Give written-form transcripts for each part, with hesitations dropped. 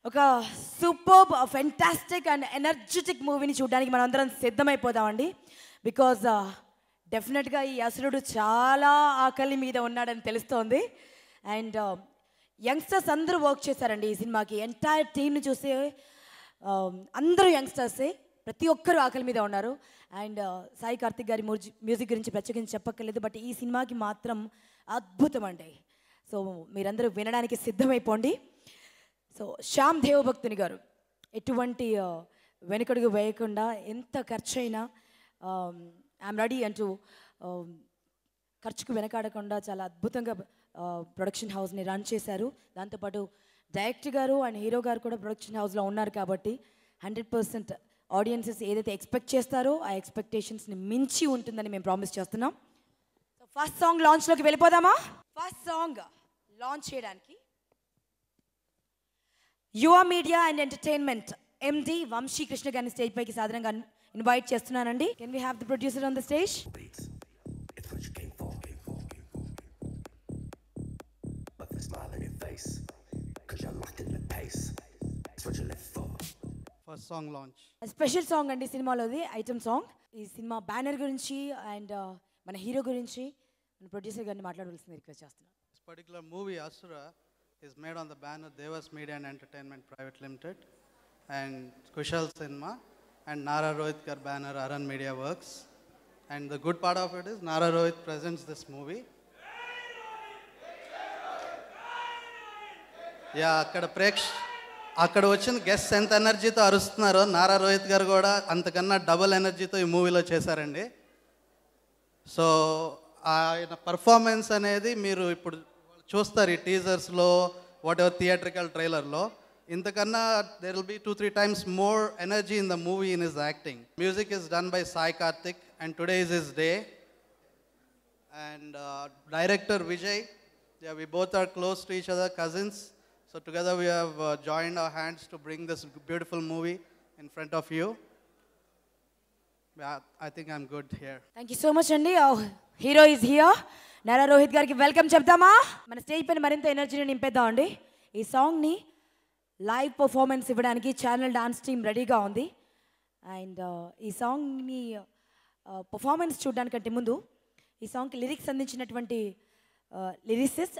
ఒక superb fantastic and energetic మూవీని చూడడానికి మనం అందరం సిద్ధమైపోదామండి. బికాజ్ డెఫినెట్గా ఈ అసురుడు చాలా ఆకలి మీద ఉన్నాడని తెలుస్తోంది. అండ్ యంగ్స్టర్స్ అందరూ వర్క్ చేశారండి ఈ సినిమాకి. ఎంటైర్ టీమ్ని చూసి అందరూ యంగ్స్టర్సే, ప్రతి ఒక్కరూ ఆకలి మీద ఉన్నారు. అండ్ సాయి కార్తిక్ గారి మ్యూజిక్ గురించి ప్రత్యేకించి చెప్పక్కర్లేదు, బట్ ఈ సినిమాకి మాత్రం అద్భుతం అండి. సో మీరందరూ వినడానికి సిద్ధమైపోండి. సో శ్యామ్ దేవభక్తుని గారు ఎటువంటి వెనుకడుగు వేయకుండా ఎంత ఖర్చు అయినా ఐఎమ్ రెడీ అంటూ ఖర్చుకు వెనకాడకుండా చాలా అద్భుతంగా ప్రొడక్షన్ హౌస్ని రన్ చేశారు. దాంతోపాటు డైరెక్టర్ గారు అండ్ హీరో గారు కూడా ప్రొడక్షన్ హౌస్లో ఉన్నారు కాబట్టి 100% ఆడియన్సెస్ ఏదైతే ఎక్స్పెక్ట్ చేస్తారో ఆ ఎక్స్పెక్టేషన్స్ని మించి ఉంటుందని మేము ప్రామిస్ చేస్తున్నాం. సో ఫస్ట్ సాంగ్ లాంచ్లోకి వెళ్ళిపోదామా? ఫస్ట్ సాంగ్ లాంచ్ చేయడానికి యువ మీడియా అండ్ ఎంటర్టైన్మెంట్ ఎండి వంశీ కృష్ణ గారిని స్టేజ్ పైకి సాధారణంగా ఇన్వైట్ చేస్తున్నానండి. Can we have the producer on the stage? First song launch, special song అండి సినిమాలోది, ఐటమ్ సాంగ్. ఈ సినిమా బ్యానర్ గురించి అండ్ మన హీరో గురించి మన ప్రొడ్యూసర్ గారిని మాట్లాడవలసింది రిక్వెస్ట్ చేస్తున్నాను. This particular movie Asura is made on the banner Devas Media and Entertainment Private Limited and Kushal Cinema and Nara Rohit Kar banner Aran Media Works. And the good part of it is Nara Rohit presents this movie. అక్కడ వచ్చిన guest ఎంత ఎనర్జీతో అరుస్తున్నారో నారా రోహిత్ గారు కూడా అంతకన్నా double ఎనర్జీతో ఈ మూవీలో చేశారండి. సో ఆయన పర్ఫార్మెన్స్ అనేది మీరు ఇప్పుడు చూస్తారు ఈ టీజర్స్లో, వాట్ ఎవర్ థియేట్రికల్ ట్రైలర్లో. ఇంతకన్నా there will be 2-3 times more energy in the movie in his acting. Music is done by Sai Karthik and today is his day. And director Vijay, yeah, we both are close to each other, cousins. So together we have joined our hands to bring this beautiful movie in front of you. Yeah, I think I'm good here. Thank you so much అండి. Hero is here. Nara Rohit గారికి welcome చెప్తామా? మన stage పైన మరింత ఎనర్జీని నింపేద్దాం అండి. ఈ సాంగ్ని లైవ్ పర్ఫార్మెన్స్ ఇవ్వడానికి ఛానల్ డాన్స్ టీమ్ రెడీగా ఉంది. అండ్ ఈ సాంగ్ని పర్ఫార్మెన్స్ చూడడానికంటే ముందు ఈ సాంగ్కి లిరిక్స్ అందించినటువంటి లిరిసిస్ట్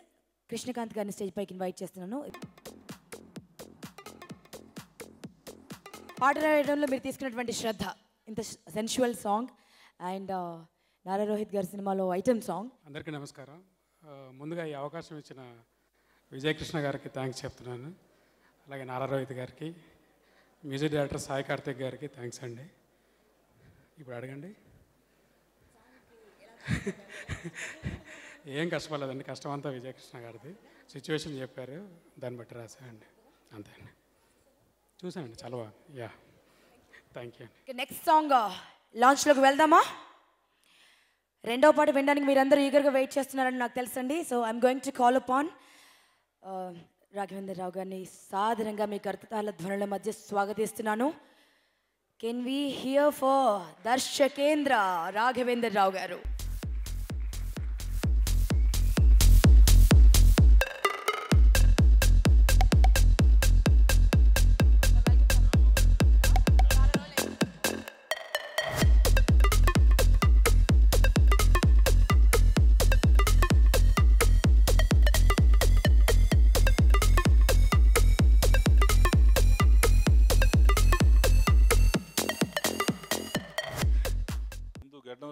కృష్ణకాంత్ గారిని స్టేజ్ పైకి ఇన్వైట్ చేస్తున్నాను. పాట రాయడంలో మీరు తీసుకున్నటువంటి శ్రద్ధ, ఇంత sensual song and Nara Rohit గారి సినిమాలో ఐటమ్ సాంగ్. అందరికీ నమస్కారం. ముందుగా ఈ అవకాశం ఇచ్చిన విజయకృష్ణ గారికి థ్యాంక్స్ చెప్తున్నాను. అలాగే నారా రోహిత్ గారికి, మ్యూజిక్ డైరెక్టర్ సాయి కార్తిక్ గారికి థ్యాంక్స్ అండి. ఇప్పుడు అడగండి. ఏం కష్టపడలేదండి, కష్టం అంతా విజయకృష్ణ గారిది. సిచ్యువేషన్ చెప్పారు, దాన్ని బట్టి రాశానండి, అంతే అండి. చూసానండి, చాలా బాగుంది. యా, థ్యాంక్ యూ అండి. నెక్స్ట్ సాంగ్ లాంచ్లోకి వెళ్దామా? రెండో పాట వినడానికి మీరందరూ ఈగర్గా వెయిట్ చేస్తున్నారని నాకు తెలుసండి. So I'm going to call upon Raghavendra Rao గారిని సాధారణంగా మీ కర్తాల ధ్వనుల మధ్య స్వాగతిస్తున్నాను. Can we hear for Darshakendra Raghavendra Rao గారు?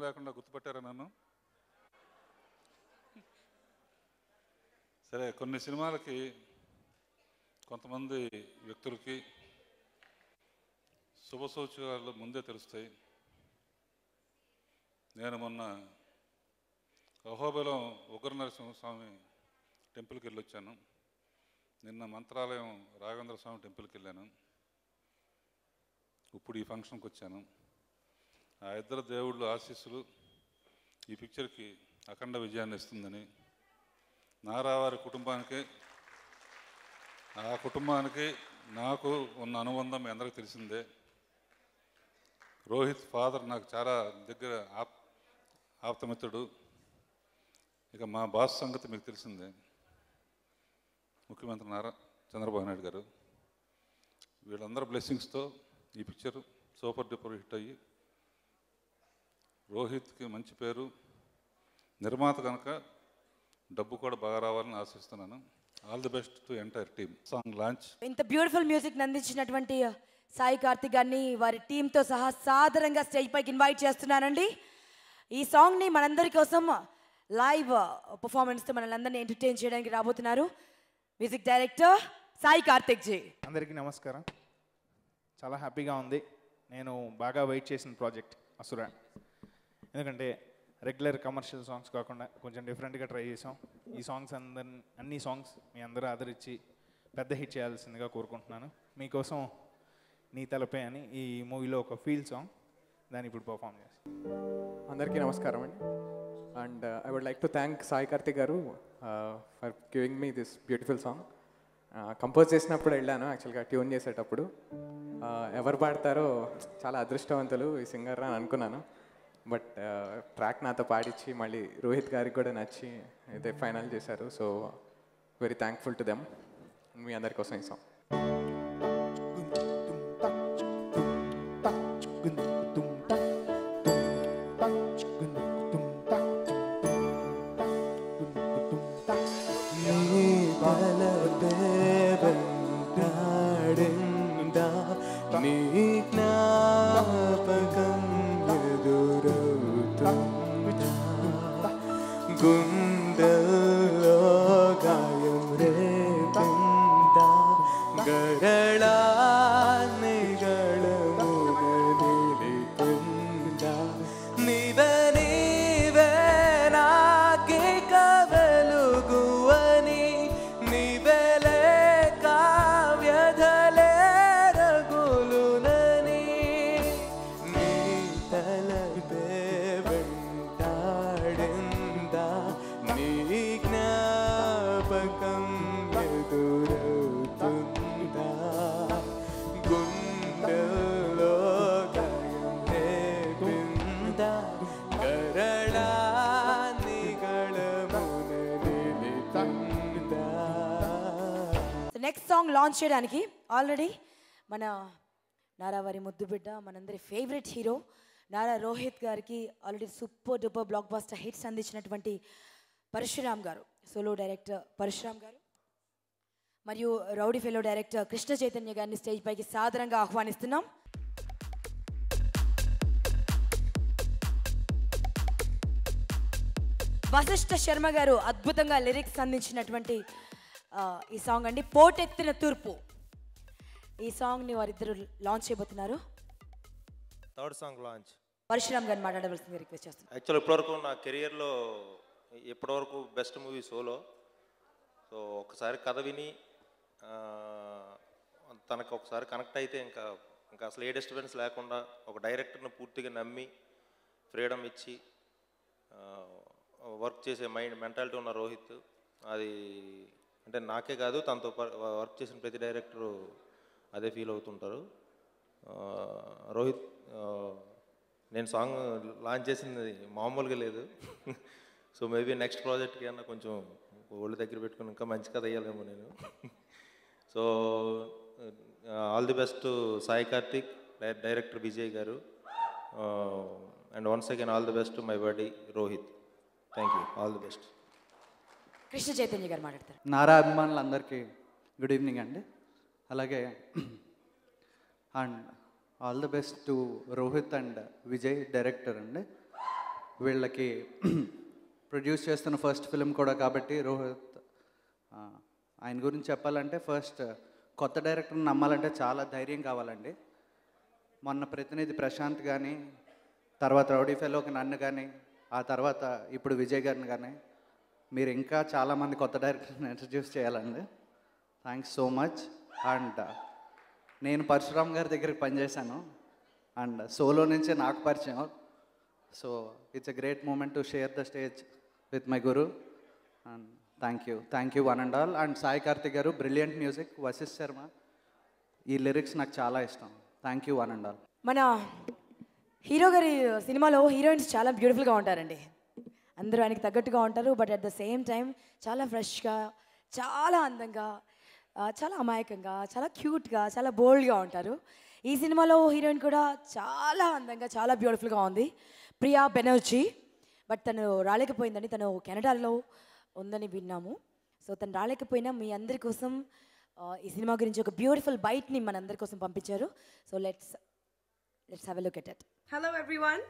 లేకుండా గుర్తుపట్టారా నన్ను? సరే, కొన్ని సినిమాలకి కొంతమంది వ్యక్తులకి శుభ సూచకాలు ముందే తెలుస్తాయి. నేను మొన్న అహోబిలం ఉగ్ర నరసింహస్వామి టెంపుల్కి వెళ్ళొచ్చాను. నిన్న మంత్రాలయం రాఘవేంద్ర స్వామి టెంపుల్కి వెళ్ళాను. ఇప్పుడు ఈ ఫంక్షన్కి వచ్చాను. ఆ ఇద్దరు దేవుళ్ళు ఆశీస్సులు ఈ పిక్చర్కి అఖండ విజయాన్ని ఇస్తుందని, నారావారి కుటుంబానికి, ఆ కుటుంబానికి నాకు ఉన్న అనుబంధం మీ అందరికీ తెలిసిందే. రోహిత్ ఫాదర్ నాకు చాలా దగ్గర ఆప్తమిత్రుడు. ఇక మా బాస్ సంగతి మీకు తెలిసిందే, ముఖ్యమంత్రి చంద్రబాబు నాయుడు గారు. వీళ్ళందరూ బ్లెస్సింగ్స్తో ఈ పిక్చర్ సూపర్ డూపర్ హిట్ అయ్యి రోహిత్కి మంచి పేరు, నిర్మాత కనుక డబ్బు కూడా బాగా రావాలని ఆశిస్తున్నాను. All the best to entire team. Song launch. ఇంత బ్యూటిఫుల్ మ్యూజిక్ అందించినటువంటి సాయి కార్తిక్ గారిని వారి టీంతో సహా సాదరంగా స్టేజ్ పైకి ఇన్వైట్ చేస్తున్నానండి. ఈ సాంగ్ని మనందరి కోసం లైవ్ పర్ఫార్మెన్స్తో మనల్ని ఎంటర్టైన్ చేయడానికి రాబోతున్నారు మ్యూజిక్ డైరెక్టర్ సాయి కార్తిక్ జీ. అందరికీ నమస్కారం. చాలా హ్యాపీగా ఉంది. నేను బాగా వెయిట్ చేసిన ప్రాజెక్ట్ అసుర. ఎందుకంటే రెగ్యులర్ కమర్షియల్ సాంగ్స్ కాకుండా కొంచెం డిఫరెంట్గా ట్రై చేసాం. ఈ సాంగ్స్ అన్ని సాంగ్స్ మీ అందరూ ఆదరించి పెద్ద హిట్ చేయాల్సిందిగా కోరుకుంటున్నాను. మీకోసం నీ తలపే అని ఈ మూవీలో ఒక ఫీల్ సాంగ్, దాన్ని ఇప్పుడు పర్ఫామ్ చేస్తాను. అందరికీ నమస్కారం అండి. And I would like to thank Sai Karthik గారు for giving me this beautiful song. Compose చేసినప్పుడు వెళ్ళాను, యాక్చువల్గా ట్యూన్ చేసేటప్పుడు ఎవరు పాడతారో చాలా అదృష్టవంతులు ఈ సింగర్ అని అనుకున్నాను. బట్ ట్రాక్ నాతో పాడించి మళ్ళీ రోహిత్ గారికి కూడా నచ్చి అయితే ఫైనల్ చేశారు. So very thankful to them. మీ అందరి కోసం ఈ సాంగ్. గుండెల్లో గాయం రేపిందా గరళాన్ని గళమున నిలిపిందా నీవే నీవే నాకిక వెలుగువని నీవెలే కావ్యధలే రగులునని నీ తలపే వెంటాడిందా నీ జ్ఞాపకం ఎదురవుతుందా గుండెల్లో గాయం రేపిందా గరళాన్ని గళమున నిలిపిందా. నెక్స్ట్ సాంగ్ లాంచ్ చేయడానికి ఆల్రెడీ మన నారా వారి ముద్దు బిడ్డ, మనందరి ఫేవరెట్ హీరో నారా రోహిత్ గారికి already super duper block buster hits అందించినటువంటి పరశురామ్ గారు, సోలో డైరెక్టర్ పరశురామ్ గారు మరియు rowdy fellow director Krishna Chaitanya గారిని స్టేజ్ పైకి సాదరంగా ఆహ్వానిస్తున్నాం. వశిష్ఠ శర్మ గారు అద్భుతంగా లిరిక్స్ అందించినటువంటి ఈ సాంగ్ అండి, పోటెత్తిన తూర్పు. ఈ సాంగ్ని వారిద్దరు లాంచ్ చేయబోతున్నారు. Third song launch. పరశురామ్ గారిని మాట్లాడవలసిందిగా రిక్వెస్ట్ చేస్తున్నాను. యాక్చువల్ ఇప్పటివరకు నా కెరియర్లో ఇప్పటివరకు బెస్ట్ మూవీ సోలో. సో ఒకసారి కథ విని తనకు ఒకసారి కనెక్ట్ అయితే ఇంకా అసలు ఏ డిస్టర్బెన్స్ లేకుండా ఒక డైరెక్టర్ని పూర్తిగా నమ్మి ఫ్రీడమ్ ఇచ్చి వర్క్ చేసే మెంటాలిటీ ఉన్న రోహిత్, అది అంటే నాకే కాదు తనతో వర్క్ చేసిన ప్రతి డైరెక్టరు అదే ఫీల్ అవుతుంటారు. రోహిత్, నేను సాంగ్ లాంచ్ చేసింది మామూలుగా లేదు. సో మేబీ నెక్స్ట్ ప్రాజెక్ట్కి అన్నా కొంచెం ఒళ్ళు దగ్గర పెట్టుకుని ఇంకా మంచి కథ వేయాలేమో నేను. So all the best Sai Karthik, director Vijay గారు, and once again all the best my buddy Rohit. Thank you, all the best. Krishna Chaitanya గారు మాట్లాడతారు. నారా అభిమానులందరికీ గుడ్ ఈవినింగ్ అండి. అలాగే and all the best to Rohit and Vijay director అండి. వీళ్ళకి ప్రొడ్యూస్ చేస్తున్న ఫస్ట్ ఫిలిం కూడా కాబట్టి రోహిత్, ఆయన గురించి చెప్పాలంటే ఫస్ట్ కొత్త డైరెక్టర్ని నమ్మాలంటే చాలా ధైర్యం కావాలండి. మొన్న ప్రతినిధి ప్రశాంత్ కానీ, తర్వాత రౌడీ ఫెలోకి నన్ను కానీ, ఆ తర్వాత ఇప్పుడు విజయ్ గారిని కానీ, మీరు ఇంకా చాలామంది కొత్త డైరెక్టర్ని ఇంట్రడ్యూస్ చేయాలండి. Thanks so much. అండ్ నేను పరశురామ్ గారి దగ్గరికి పనిచేశాను అండ్ సోలో నుంచే నాకు పరిచయం. So it's a great moment to share the stage with my guru. And thank you one and all. And Sai Karthik గారు బ్రిలియంట్ మ్యూజిక్, వశిష్ఠ శర్మ, ఈ లిరిక్స్ నాకు చాలా ఇష్టం. Thank you one and all. మన హీరో గారి సినిమాలో హీరోయిన్స్ చాలా బ్యూటిఫుల్గా ఉంటారండి. అందరూ ఆయనకి తగ్గట్టుగా ఉంటారు. But at the same time చాలా ఫ్రెష్గా, చాలా అందంగా, చాలా అమాయకంగా, చాలా క్యూట్గా, చాలా బోల్డ్గా ఉంటారు. ఈ సినిమాలో హీరోయిన్ కూడా చాలా అందంగా, చాలా బ్యూటిఫుల్గా ఉంది, ప్రియా బెనర్జీ. బట్ తను రాలేకపోయిందని, తను కెనడాలో ఉందని విన్నాము. సో తను రాలేకపోయినా మీ అందరి కోసం ఈ సినిమా గురించి ఒక బ్యూటిఫుల్ బైట్ని మనందరి కోసం పంపించారు. So let's have a look at it. Hello everyone,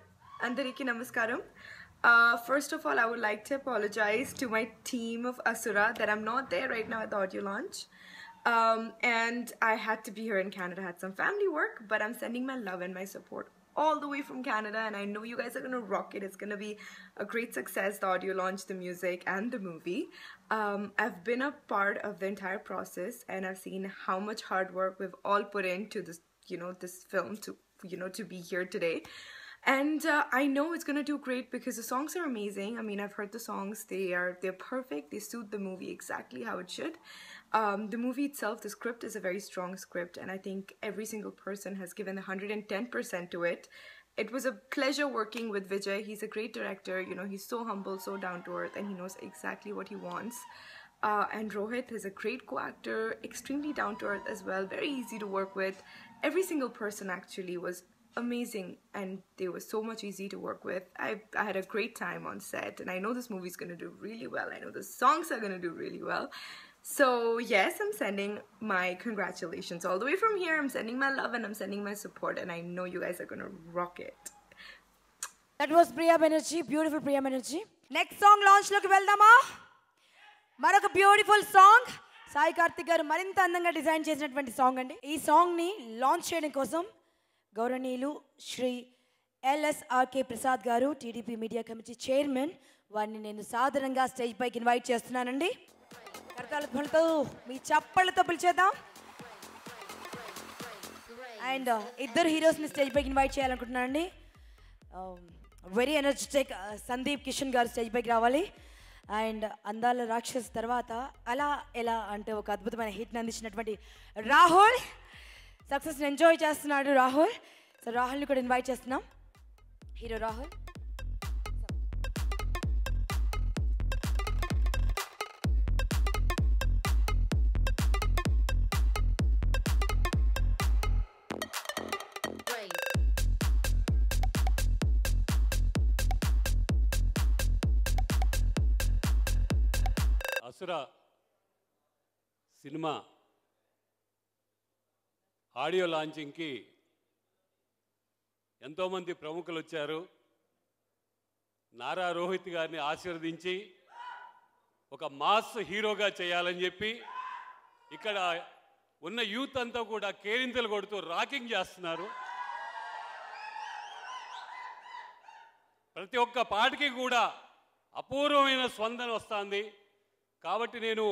Andariki Namaskaram. First of all, I would like to apologize to my team of Asura that I'm not there right now at the audio launch. And I had to be here in Canada, I had some family work, but I'm sending my love and my support all the way from Canada, and I know you guys are going to rock it. It's going to be a great success, the audio launch, the music, and the movie. I've been a part of the entire process, and I've seen how much hard work we've all put into this, this film to be here today. And I know it's going to do great because the songs are amazing. I mean, I've heard the songs. They're perfect. They suit the movie exactly how it should. The movie itself, the script is a very strong script, and I think every single person has given 110% to it. It was a pleasure working with Vijay. He's a great director. He's so humble, so down to earth, and he knows exactly what he wants. And Rohit is a great co-actor, extremely down to earth as well, very easy to work with. Every single person actually was amazing, and they were so much easy to work with. I had a great time on set, and I know this movie's going to do really well. I know the songs are going to do really well. So yes, I'm sending my congratulations all the way from here. I'm sending my love and I'm sending my support, and I know you guys are going to rock it. That was Priya Banerjee, beautiful Priya Banerjee. Next song launch loki veldama. మరొక beautiful song Sai Karthik గారు మరింత అందంగా design చేసినటువంటి song అండి. ఈ సాంగ్ని launch చేయడం కోసం గౌరవనీయులు శ్రీ LSRK ప్రసాద్ గారు, టీడీపీ మీడియా కమిటీ చైర్మన్, వారిని నేను సాధారణంగా స్టేజ్ పైకి ఇన్వైట్ చేస్తున్నానండి. కరతాళ ధ్వనులతో, మీ చప్పళ్ళతో పిలిచేద్దాం. అండ్ ఇద్దరు హీరోస్ని స్టేజ్ పైకి ఇన్వైట్ చేయాలనుకుంటున్నానండి. వెరీ ఎనర్జెటిక్ సందీప్ కిషన్ గారు స్టేజ్ పైకి రావాలి. అండ్ అందాల రాక్షస్ తర్వాత అలా ఎలా అంటే ఒక అద్భుతమైన హిట్ని అందించినటువంటి రాహుల్, సక్సెస్ని ఎంజాయ్ చేస్తున్నాడు రాహుల్. సో రాహుల్ని కూడా ఇన్వైట్ చేస్తున్నాం, హీరో రాహుల్. అసుర సినిమా ఆడియో లాంచింగ్కి ఎంతోమంది ప్రముఖులు వచ్చారు. నారా రోహిత్ గారిని ఆశీర్వదించి ఒక మాస్ హీరోగా చేయాలని చెప్పి ఇక్కడ ఉన్న యూత్ అంతా కూడా కేరింతలు కొడుతూ రాకింగ్ చేస్తున్నారు. ప్రతి ఒక్క పాటకి కూడా అపూర్వమైన స్పందన వస్తుంది. కాబట్టి నేను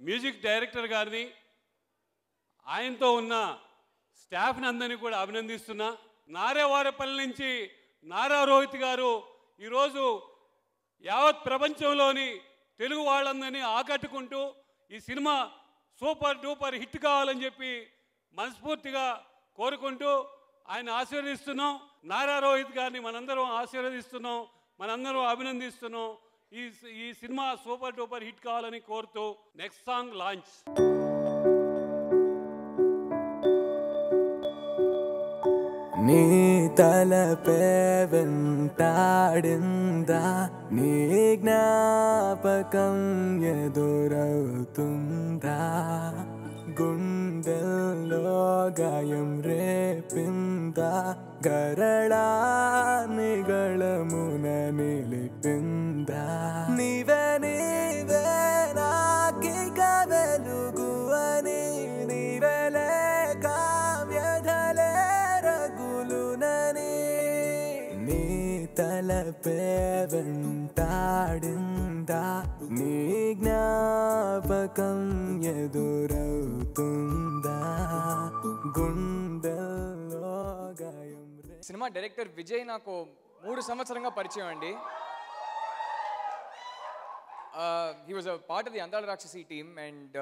మ్యూజిక్ డైరెక్టర్ గారిని, ఆయనతో ఉన్న స్టాఫ్ని అందరినీ కూడా అభినందిస్తున్నా. నారేవారపల్లి నుంచి నారా రోహిత్ గారు ఈరోజు యావత్ ప్రపంచంలోని తెలుగు వాళ్ళందరినీ ఆకట్టుకుంటూ ఈ సినిమా సూపర్ డూపర్ హిట్ కావాలని చెప్పి మనస్ఫూర్తిగా కోరుకుంటూ ఆయన ఆశీర్వదిస్తున్నాం. నారా రోహిత్ గారిని మనందరం ఆశీర్వదిస్తున్నాం, మనందరం అభినందిస్తున్నాం. ఈ సినిమా సూపర్ డూపర్ హిట్ కావాలని కోరుతూ నెక్స్ట్ సాంగ్ లాంచ్. నీ తలపే వెంటాడిందా, నీ జ్ఞాపకం ఎదురవుతుందా, గుండెల్లో గాయం రేపిందా, గరళానిగళమున నిలిపిందా, నీవే నీవే నాకిక వెలుగు అని, నీవే లేక వ్యధలే రగులునని, నీ తలపే వెంటాడిందా, నీ జ్ఞాపకం ఎదురవుతుందా, గుండెల్లో గాయం. సినిమా డైరెక్టర్ విజయ్ నాకు 3 సంవత్సరంగా పరిచయం అండి. He was a part of the అందాల రాక్షసి టీమ్, అండ్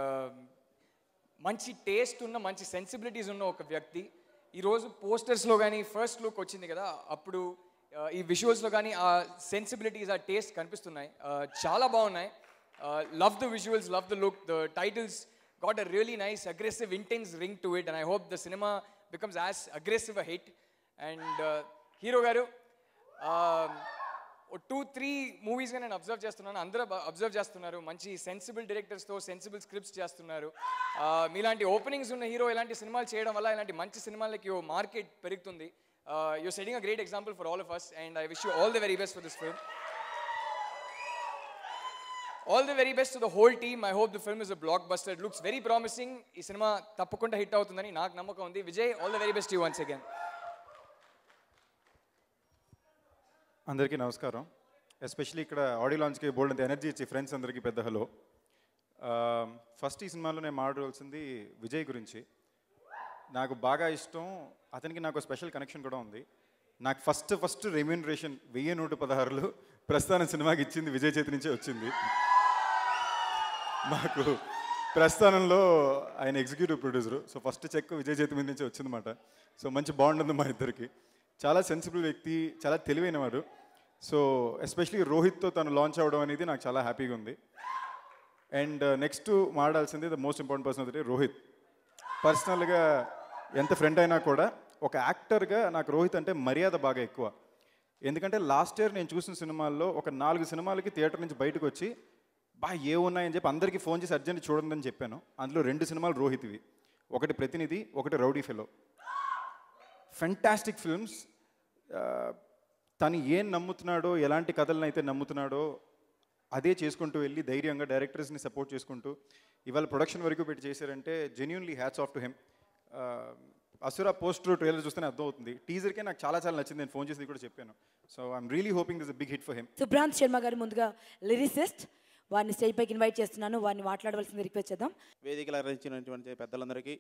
మంచి టేస్ట్ ఉన్న, మంచి సెన్సిబిలిటీస్ ఉన్న ఒక వ్యక్తి. ఈరోజు పోస్టర్స్లో కానీ ఫస్ట్ లుక్ వచ్చింది కదా, అప్పుడు ఈ విజువల్స్లో కానీ ఆ సెన్సిబిలిటీస్, ఆ టేస్ట్ కనిపిస్తున్నాయి. చాలా బాగున్నాయి. Love the visuals, love the look, the titles got a really nice, aggressive, intense ring to it, and I hope the cinema becomes as aggressive a hit. And Hero Garu, 2-3 మూవీస్గా నేను observe చేస్తున్నాను, అందరూ observe చేస్తున్నారు, మంచి sensible డైరెక్టర్స్తో sensible scripts చేస్తున్నారు. మీలాంటి openings ఉన్న hero ఇలాంటి సినిమాలు చేయడం వల్ల ఇలాంటి మంచి సినిమాలకి మార్కెట్ పెరుగుతుంది. You're setting a great example for all of us, and I wish you all the very best for this film. All the very best to the whole team. I hope the film is a blockbuster. It looks very promising. Ee cinema tappakunda hit avutundani naaku namakam undi. Vijay, all the very best to you once again. అందరికీ నమస్కారం. Especially ఇక్కడ audio లాంచ్కి బోల్డ్ అంత energy ఇచ్చి friends అందరికీ పెద్ద hello. First ఈ సినిమాలో నేను మాట్లాడాల్సింది విజయ్ గురించి. నాకు బాగా ఇష్టం, అతనికి నాకు స్పెషల్ కనెక్షన్ కూడా ఉంది. నాకు ఫస్ట్ రెమ్యూనరేషన్ 1116 ప్రస్థానం సినిమాకి ఇచ్చింది విజయ్ చేతి నుంచే వచ్చింది. మాకు ప్రస్థానంలో ఆయన executive producer, so first check Vijay చేతి మీద నుంచే వచ్చిందన్నమాట. సో మంచి బాండ్ ఉంది మా ఇద్దరికి. చాలా సెన్సిబుల్ వ్యక్తి, చాలా తెలివైనవాడు. సో ఎస్పెషలీ రోహిత్తో తను లాంచ్ అవ్వడం అనేది నాకు చాలా హ్యాపీగా ఉంది. అండ్ నెక్స్ట్ మాట్లాడాల్సింది ద మోస్ట్ ఇంపార్టెంట్ పర్సన్ అయితే రోహిత్. పర్సనల్గా ఎంత ఫ్రెండ్ అయినా కూడా ఒక యాక్టర్గా నాకు రోహిత్ అంటే మర్యాద బాగా ఎక్కువ. ఎందుకంటే లాస్ట్ ఇయర్ నేను చూసిన సినిమాల్లో ఒక 4 సినిమాలకి థియేటర్ నుంచి బయటకు వచ్చి ఏమున్నాయని చెప్పి అందరికీ ఫోన్ చేసి అర్జెంట్ చూడండి అని చెప్పాను. అందులో 2 సినిమాలు రోహిత్వి, ఒకటి ప్రతినిధి, ఒకటి రౌడీ ఫెలో. Fantastic films. తను ఏం నమ్ముతున్నాడో, ఎలాంటి కథలను అయితే నమ్ముతున్నాడో అదే చేసుకుంటూ వెళ్ళి ధైర్యంగా డైరెక్టర్స్ని సపోర్ట్ చేసుకుంటూ ఇవాళ ప్రొడక్షన్ వరకు పెట్టి చేశారంటే genuinely hats off to him. అసురా poster trailer చూస్తేనే అర్థం అవుతుంది. టీజర్కే నాకు చాలా నచ్చింది, నేను ఫోన్ చేసి కూడా చెప్పాను. So I'm really hoping this a big hit for him. Subranth Sharma గారు ముందుగా లిరిసిస్ట్, వారిని స్టేజ్ పైకి ఇన్వైట్ చేస్తున్నాను. వారిని మాట్లాడవలసింది రిక్వెస్ట్ చేద్దాం. వేదికలు అలంకరించినటువంటి పెద్దలందరికీ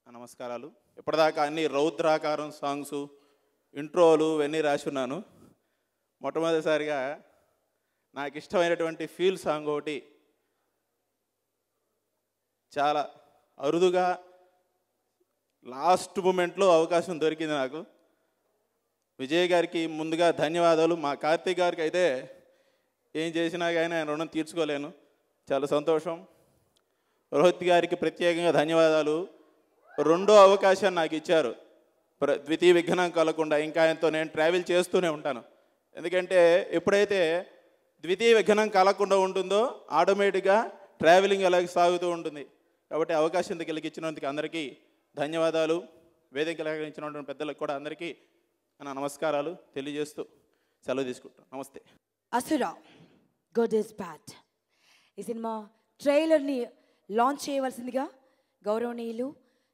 నమస్కారాలు. ఇప్పటిదాకా అన్ని రౌద్రాకారం సాంగ్స్, ఇంట్రోలు ఇవన్నీ రాసి ఉన్నాను. మొట్టమొదటిసారిగా నాకు ఇష్టమైనటువంటి ఫీల్ సాంగ్ ఒకటి చాలా అరుదుగా లాస్ట్ మూమెంట్లో అవకాశం దొరికింది నాకు. విజయ్ గారికి ముందుగా ధన్యవాదాలు. మా కార్తీక్ గారికి అయితే ఏం చేసినా కానీ ఆయన రుణం తీర్చుకోలేను. చాలా సంతోషం. రోహిత్ గారికి ప్రత్యేకంగా ధన్యవాదాలు. 2వ అవకాశాన్ని నాకు ఇచ్చారు. ద్వితీయ విఘ్నం కలగకుండా ఇంకా ఆయనతో నేను ట్రావెల్ చేస్తూనే ఉంటాను. ఎందుకంటే ఎప్పుడైతే ద్వితీయ విఘ్నం కలగకుండా ఉంటుందో ఆటోమేటిక్గా ట్రావెలింగ్ అలాగే సాగుతూ ఉంటుంది. కాబట్టి అవకాశం కలిగించినందుకు అందరికీ ధన్యవాదాలు. వేదిక కలిగించినటువంటి పెద్దలకు కూడా అందరికీ నా నమస్కారాలు తెలియజేస్తూ సెలవు తీసుకుంటాను. నమస్తే. అసురా గుడ్ ఇస్ బ్యాడ్ ఈ సినిమా ట్రైలర్ని లాంచ్ చేయవలసిందిగా గౌరవనీయులు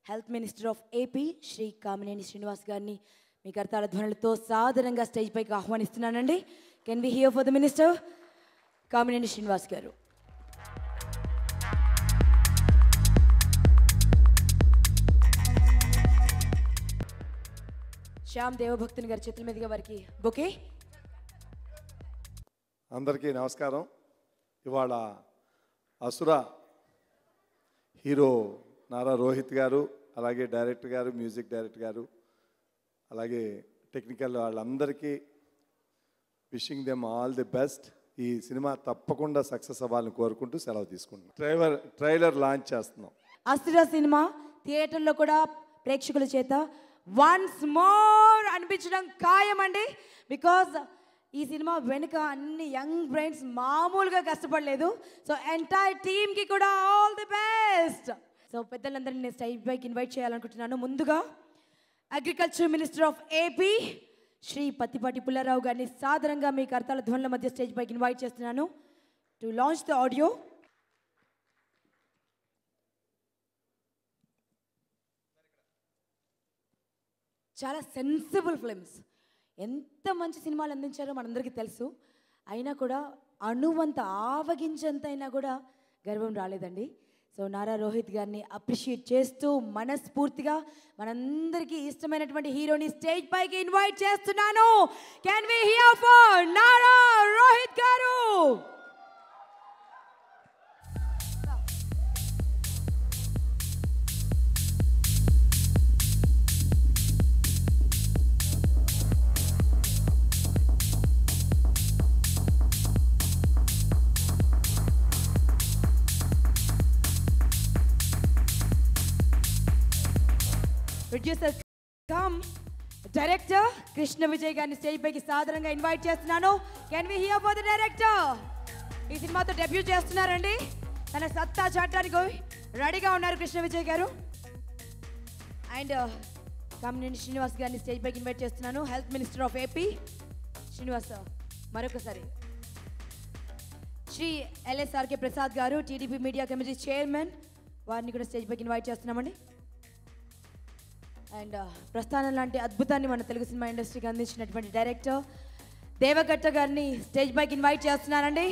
health minister of AP Shri Kamineni Srinivas గారిని మీ కర్తాల ధ్వనులతో సాదరంగా స్టేజ్ పైకి ఆహ్వానిస్తున్నానండి. Can we hear for the minister Kamineni Srinivas గారు. శ్యామ్ దేవభక్తుని గారి చేతుల మీదుగా వారికి బొకే. అందరికీ నమస్కారం. ఇవాళ అసురా హీరో నారా రోహిత్ గారు, అలాగే డైరెక్టర్ గారు, మ్యూజిక్ డైరెక్టర్ గారు, అలాగే టెక్నికల్ వాళ్ళందరికీ wishing them all the best. ఈ సినిమా తప్పకుండా సక్సెస్ అవ్వాలని కోరుకుంటూ సెలవు తీసుకుంటున్నాం. ట్రైలర్ లాంచ్ చేస్తున్నాం. అసురా సినిమా థియేటర్లో కూడా ప్రేక్షకుల చేత వన్స్ మోర్ అనిపించడం ఖాయమండి. బికాజ్ ఈ సినిమా వెనుక అన్ని యంగ్ బ్రెయిన్స్ మామూలుగా కష్టపడలేదు. సో ఎంటైర్ టీమ్కి కూడా ఆల్ ది బెస్ట్. సో పెద్దలందరినీ నేను స్టేజ్ పైకి ఇన్వైట్ చేయాలనుకుంటున్నాను. ముందుగా agriculture minister of AP Shri Pattipati Pullarao గారిని సాదరంగా మీ కర్తాల ధ్వనుల మధ్య స్టేజ్ పైకి ఇన్వైట్ చేస్తున్నాను టు లాంచ్ ద ఆడియో. చాలా సెన్సిబుల్ ఫిల్మ్స్, ఎంత మంచి సినిమాలు అందించారో మనందరికీ తెలుసు. అయినా కూడా అణువంత ఆవగించంత అయినా కూడా గర్వం రాలేదండి. సో నారా రోహిత్ గారిని అప్రిషియేట్ చేస్తూ మనస్ఫూర్తిగా మనందరికీ ఇష్టమైనటువంటి హీరోని స్టేజ్ పైకి ఇన్వైట్ చేస్తున్నాను. Can we hear for Nara Rohit గారు? Producer cum director Krishna Vijay గారిని స్టేజ్ పైకి సాధారణంగా ఇన్వైట్ చేస్తున్నాను. Can we hear for the director? ఈ సినిమాతో డెబ్యూ చేస్తున్నారండి. తన సత్తా చాటడానికి రెడీగా ఉన్నారు కృష్ణ విజయ్ గారు. అండ్ కామినేని శ్రీనివాస్ గారిని స్టేజ్ పైకి ఇన్వైట్ చేస్తున్నాను. Health minister of AP Srinivas. మరొకసారి శ్రీ ఎల్ఎస్ఆర్కే ప్రసాద్ గారు టీడీపీ మీడియా కమిటీ చైర్మన్, వారిని కూడా స్టేజ్ పైకి ఇన్వైట్ చేస్తున్నామండి. అండ్ ప్రస్థానం లాంటి అద్భుతాన్ని మన తెలుగు సినిమా ఇండస్ట్రీకి అందించినటువంటి డైరెక్టర్ దేవగట్ట గారిని స్టేజ్ పైకి ఇన్వైట్ చేస్తున్నానండి.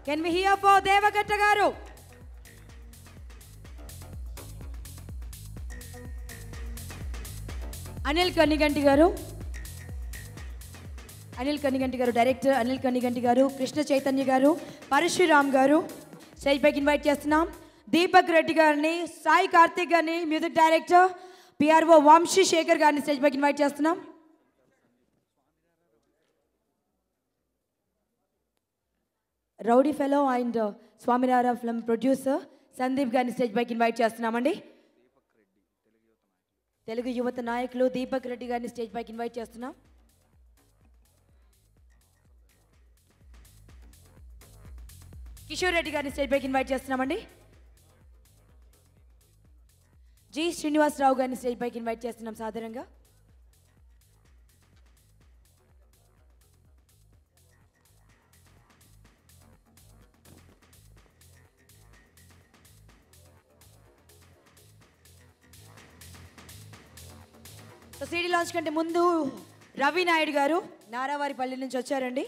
కెన్ వి హియర్ ఫర్ దేవగట్ట గారు? అనిల్ కనిగంటి గారు డైరెక్టర్ అనిల్ కనిగంటి గారు, కృష్ణ చైతన్య గారు, పరశురామ్ గారు స్టేజ్ పైకి ఇన్వైట్ చేస్తున్నాం. దీపక్ రెడ్డి గారిని, సాయి కార్తిక్ గారిని music director, PRO Vamsi Sekhar గారిని స్టేజ్ పైకి ఇన్వైట్ చేస్తున్నాం. రౌడీ ఫెలో అండ్ స్వామినారా ఫిల్మ్ ప్రొడ్యూసర్ సందీప్ గారిని స్టేజ్ పైకి ఇన్వైట్ చేస్తున్నామండి. తెలుగు యువత నాయకులు దీపక్ రెడ్డి గారిని స్టేజ్ పైకి ఇన్వైట్ చేస్తున్నాం. కిషోర్ రెడ్డి గారిని స్టేజ్ పైకి ఇన్వైట్ చేస్తున్నామండి. జి శ్రీనివాసరావు గారిని స్టేజ్ పైకి ఇన్వైట్ చేస్తున్నాం సాధారణంగా. సో సీడీ లాంచ్ కంటే ముందు రవి నాయుడు గారు నారావారిపల్లి నుంచి వచ్చారండి.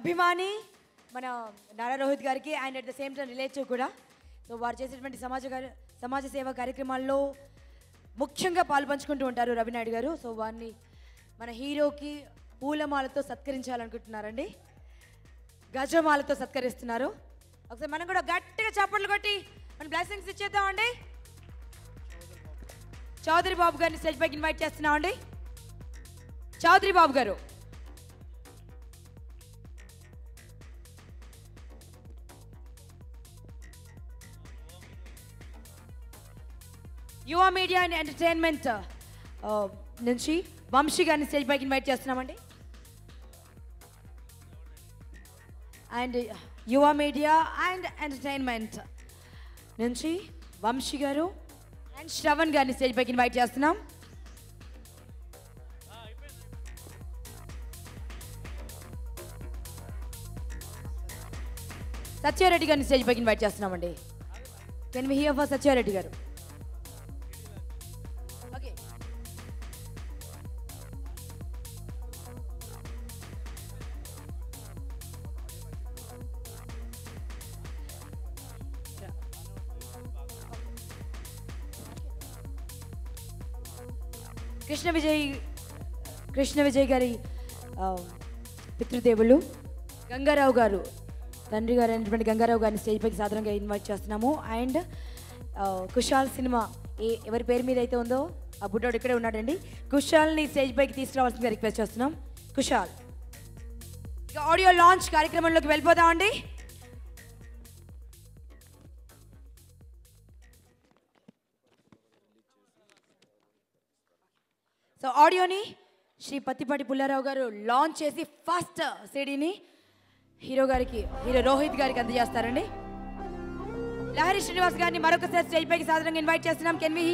అభిమాని మన నారా రోహిత్ గారికి and at the same time relative కూడా. సో వారు చేసేటువంటి సమాజ సేవా కార్యక్రమాల్లో ముఖ్యంగా పాల్పంచుకుంటూ ఉంటారు రవినాయుడు గారు. సో వారిని మన హీరోకి పూలమాలతో సత్కరించాలనుకుంటున్నారండి. గజమాలతో సత్కరిస్తున్నారు. ఒకసారి మనం కూడా గట్టిగా చప్పట్లు కొట్టి మన బ్లెస్సింగ్స్ ఇచ్చేద్దామండి. చౌదరి బాబు గారిని స్టేజ్ పైకి ఇన్వైట్ చేస్తున్నామండి. చౌదరి బాబు గారు. యువ మీడియా అండ్ ఎంటర్టైన్మెంట్ నుంచి వంశీ గారిని స్టేజ్ పైకి ఇన్వైట్ చేస్తున్నామండి. అండ్ యువ మీడియా అండ్ ఎంటర్టైన్మెంట్ నుంచి వంశీ గారు అండ్ శ్రవణ్ గారిని స్టేజ్ పైకి ఇన్వైట్ చేస్తున్నాం. సత్యారెడ్డి గారిని స్టేజ్ పైకి ఇన్వైట్ చేస్తున్నామండి. Can we hear for Satya Reddy గారు? ఓకే. కృష్ణ విజయ్ గారి పితృదేవులు గంగారావు గారు, తండ్రి గారు అయినటువంటి గంగారావు గారిని స్టేజ్ పైకి సాధారణంగా ఇన్వైట్ చేస్తున్నాము. అండ్ కుషాల్ సినిమా ఎవరి పేరు మీద అయితే ఉందో ఆ బుడ్డోడు ఇక్కడే ఉన్నాడండి. కుషాల్ని స్టేజ్ పైకి తీసుకురావాల్సిందిగా రిక్వెస్ట్ చేస్తున్నాం. కుషాల్. ఇక ఆడియో లాంచ్ కార్యక్రమంలోకి వెళ్ళిపోదామండి. సో ఆడియోని శ్రీ పత్తిపాటి పుల్లారావు గారు లాంచ్ చేసి ఫస్ట్ సిడీని హీరో రోహిత్ గారికి అందజేస్తారండి. లహరి శ్రీనివాస్ గారిని మరొకసారి స్టేజ్ పైకి సాధారణంగా ఇన్వైట్ చేస్తున్నాం. Can we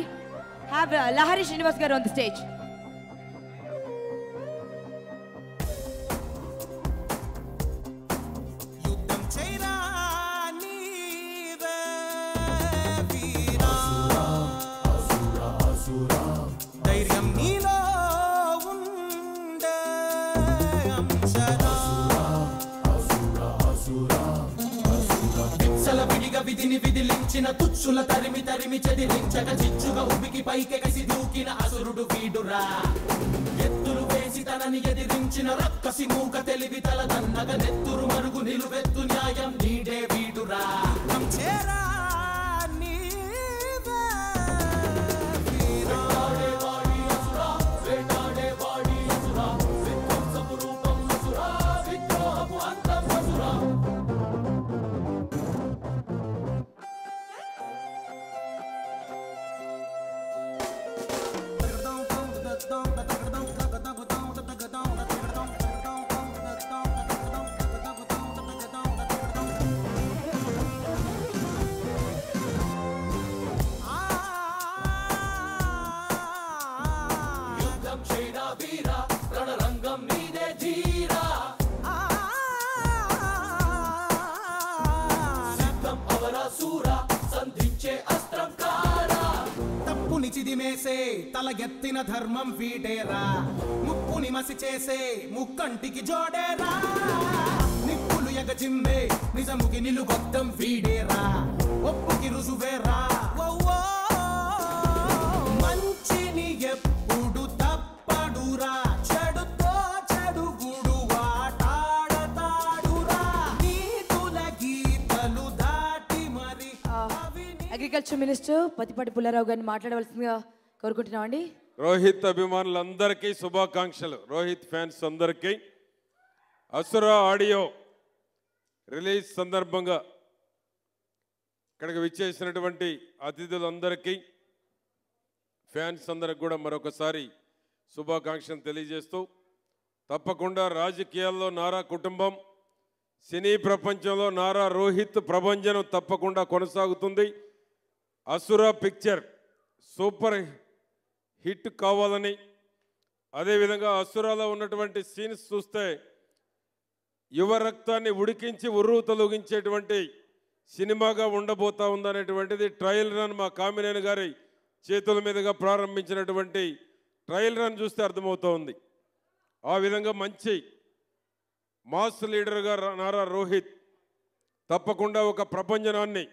have Lahari Srinivas గారు ఆన్ ది స్టేజ్? విధిని విధిలించిన తుచ్చుల తరిమి తరిమి చెదిరించక చిచ్చుగా ఉబికి పైకెగసి దూకిన అసురుడు వీడురా. ఎత్తులు వేసి తనని ఎదిరించిన రక్కసి మూక తెలివి తల దన్నగ నెత్తురు మరుగు నిలువెత్తు న్యాయం నీడే వీడురా. చిదిమేసే తల ఎత్తిన ధర్మం వీడేరా ముప్పుని మసి చేసే ముక్కంటికి జోడేరా నిప్పులు ఎగజిమ్మే నిజముకి నిలుగొద్దం వీడేరా ఒప్పుకి రుజువేరా మంచిని ఎప్పుడు తప్పడురా చెడుతో చెడుగుడు ఆటాడతాడురా నీతుల గీతలు దాటి మరి అగ్రికల్చర్ మినిస్టర్ పతిపాటి పుల్లారావు గారిని మాట్లాడవలసిందిగా కోరుకుంటున్నామండి. రోహిత్ అభిమానులందరికీ శుభాకాంక్షలు. రోహిత్ ఫ్యాన్స్ అందరికీ అసురా ఆడియో రిలీజ్ సందర్భంగా ఇక్కడికి విచ్చేసినటువంటి అతిథులందరికీ ఫ్యాన్స్ అందరికి కూడా మరొకసారి శుభాకాంక్షలు తెలియజేస్తూ, తప్పకుండా రాజకీయాల్లో నారా కుటుంబం, సినీ ప్రపంచంలో నారా రోహిత్ ప్రభంజనం తప్పకుండా కొనసాగుతుంది. అసురా పిక్చర్ సూపర్ హిట్ కావాలని, అదేవిధంగా అసురాలో ఉన్నటువంటి సీన్స్ చూస్తే యువ రక్తాన్ని ఉడికించి ఉర్రు తొలగించేటువంటి సినిమాగా ఉండబోతా ఉందనేటువంటిది ట్రయల్ రన్ మా కామినేని గారి చేతుల మీదుగా ప్రారంభించినటువంటి ట్రయల్ రన్ చూస్తే అర్థమవుతూ ఉంది. ఆ విధంగా మంచి మాస్ లీడర్గా నారా రోహిత్ తప్పకుండా ఒక ప్రపంచనాన్ని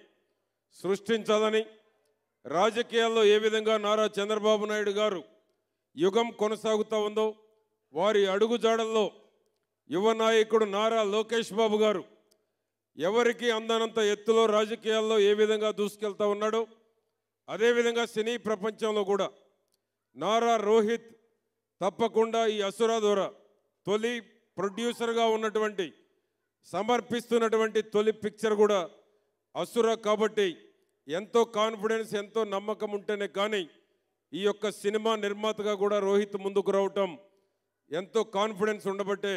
సృష్టించాలని, రాజకీయాల్లో ఏ విధంగా నారా చంద్రబాబు నాయుడు గారు యుగం కొనసాగుతూ ఉందో వారి అడుగుజాడల్లో యువ నాయకుడు నారా లోకేష్ బాబు గారు ఎవరికి అందనంత ఎత్తులో రాజకీయాల్లో ఏ విధంగా దూసుకెళ్తా ఉన్నాడో, అదేవిధంగా సినీ ప్రపంచంలో కూడా నారా రోహిత్ తప్పకుండా ఈ అసురా ద్వారా తొలి ప్రొడ్యూసర్గా ఉన్నటువంటి సమర్పిస్తున్నటువంటి తొలి పిక్చర్ కూడా అసురా కాబట్టి ఎంతో కాన్ఫిడెన్స్, ఎంతో నమ్మకం ఉంటేనే కానీ ఈ యొక్క సినిమా నిర్మాతగా కూడా రోహిత్ ముందుకు రావటం ఎంతో కాన్ఫిడెన్స్ ఉండబట్టే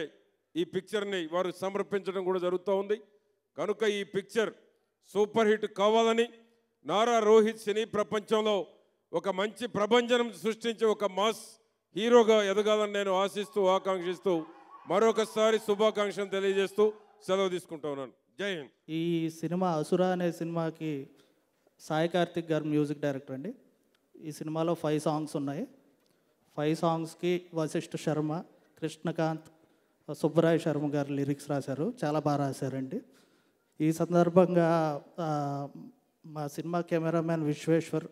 ఈ పిక్చర్ని వారు సమర్పించడం కూడా జరుగుతూ ఉంది. కనుక ఈ పిక్చర్ సూపర్ హిట్ కావాలని, నారా రోహిత్ సినీ ప్రపంచంలో ఒక మంచి ప్రభంజనం సృష్టించి ఒక మాస్ హీరోగా ఎదగాలని నేను ఆశిస్తూ ఆకాంక్షిస్తూ మరొకసారి శుభాకాంక్షలు తెలియజేస్తూ సెలవు తీసుకుంటూ ఉన్నాను. జై హింద్. ఈ సినిమా అసురా అనే సినిమాకి సాయి కార్తిక్ గారు మ్యూజిక్ డైరెక్టర్ అండి. ఈ సినిమాలో 5 సాంగ్స్ ఉన్నాయి. 5 సాంగ్స్కి వశిష్ఠ శర్మ, కృష్ణకాంత్, సుబ్బరాయ శర్మ గారు లిరిక్స్ రాశారు. చాలా బాగా రాశారండి. ఈ సందర్భంగా మా సినిమా cameraman Vishweshwar,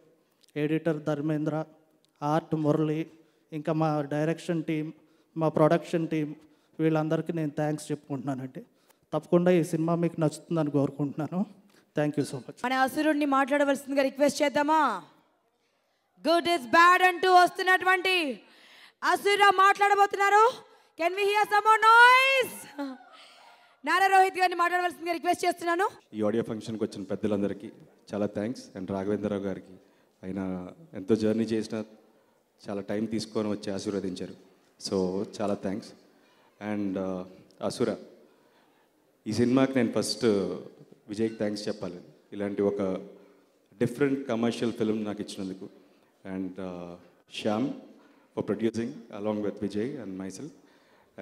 editor Dharmendra, art Murali, ఇంకా మా డైరెక్షన్ టీం, మా ప్రొడక్షన్ టీం వీళ్ళందరికీ నేను థ్యాంక్స్ చెప్పుకుంటున్నానండి. తప్పకుండా ఈ సినిమా మీకు నచ్చుతుందని కోరుకుంటున్నాను. Thank you so much. మన అసురుడిని మాట్లాడవలసిందిగా రిక్వెస్ట్ చేద్దామా? గుడ్ ఇస్ బ్యాడ్ అంటూ వస్తున్నటువంటి అసురా మాట్లాడబోతున్నారు. Can we hear some more noise? Nara Rohit గారిని మాట్లాడవలసిందిగా రిక్వెస్ట్ చేస్తున్నాను. ఈ ఆడియో ఫంక్షన్కి వచ్చిన పెద్దలందరికీ చాలా థ్యాంక్స్. అండ్ రాఘవేంద్రరావు గారికి, ఆయన ఎంతో జర్నీ చేసిన చాలా టైం తీసుకొని వచ్చి ఆశీర్వదించారు. సో చాలా థ్యాంక్స్. అండ్ అసురా ఈ సినిమాకి నేను ఫస్ట్ విజయ్కి థ్యాంక్స్ చెప్పాలి. ఇలాంటి ఒక డిఫరెంట్ కమర్షియల్ ఫిల్మ్ నాకు ఇచ్చినందుకు. And Shyam for producing along with Vijay and myself.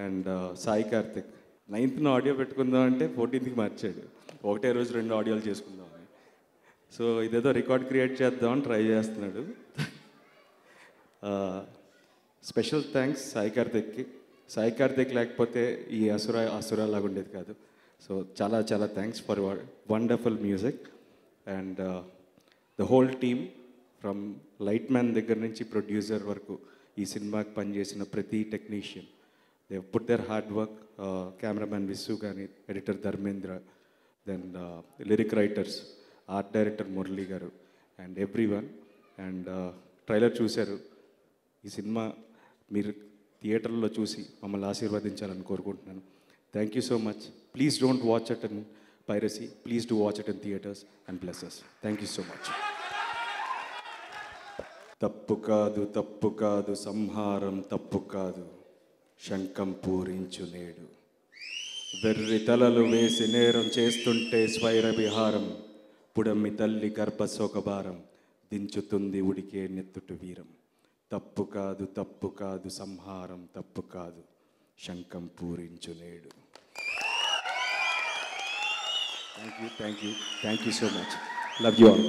And Sai Karthik 9th audio పెట్టుకుందాం అంటే 14th మార్చాడు. ఒకటే రోజు 2 ఆడియోలు చేసుకుందామని. సో ఇదేదో రికార్డ్ క్రియేట్ చేద్దామని ట్రై చేస్తున్నాడు. స్పెషల్ థ్యాంక్స్ సాయి కార్తిక్కి. సాయి కార్తిక్ లేకపోతే ఈ అసురా లాగా ఉండేది కాదు. సో చాలా చాలా thanks for wonderful music. And the whole team from light man దగ్గర నుంచి ప్రొడ్యూసర్ వరకు ఈ సినిమాకి పనిచేసిన ప్రతి technician, they put their hard work. Cameraman Visu కానీ, editor Dharmendra, then lyric writers, art director Murali గారు and everyone. And trailer చూశారు. ఈ సినిమా మీరు థియేటర్లో చూసి మమ్మల్ని ఆశీర్వదించాలని కోరుకుంటున్నాను. Thank you so much. Please don't watch it in piracy. Please do watch it in theatres and bless us. Thank you so much. తప్పు కాదు తప్పు కాదు సంహారం తప్పు కాదు, శంఖం పూరించు నేడు. వెర్రి తలలు వేసి నేరం చేస్తుంటే స్వైర విహారం, పుడమి తల్లి గర్భశోకభారం, దించుతుంది ఉడికే నెత్తుటు వీరం. తప్పు కాదు తప్పు కాదు సంహారం తప్పు కాదు, శంఖం పూరించు నేడు. Thank you so much. Love you all.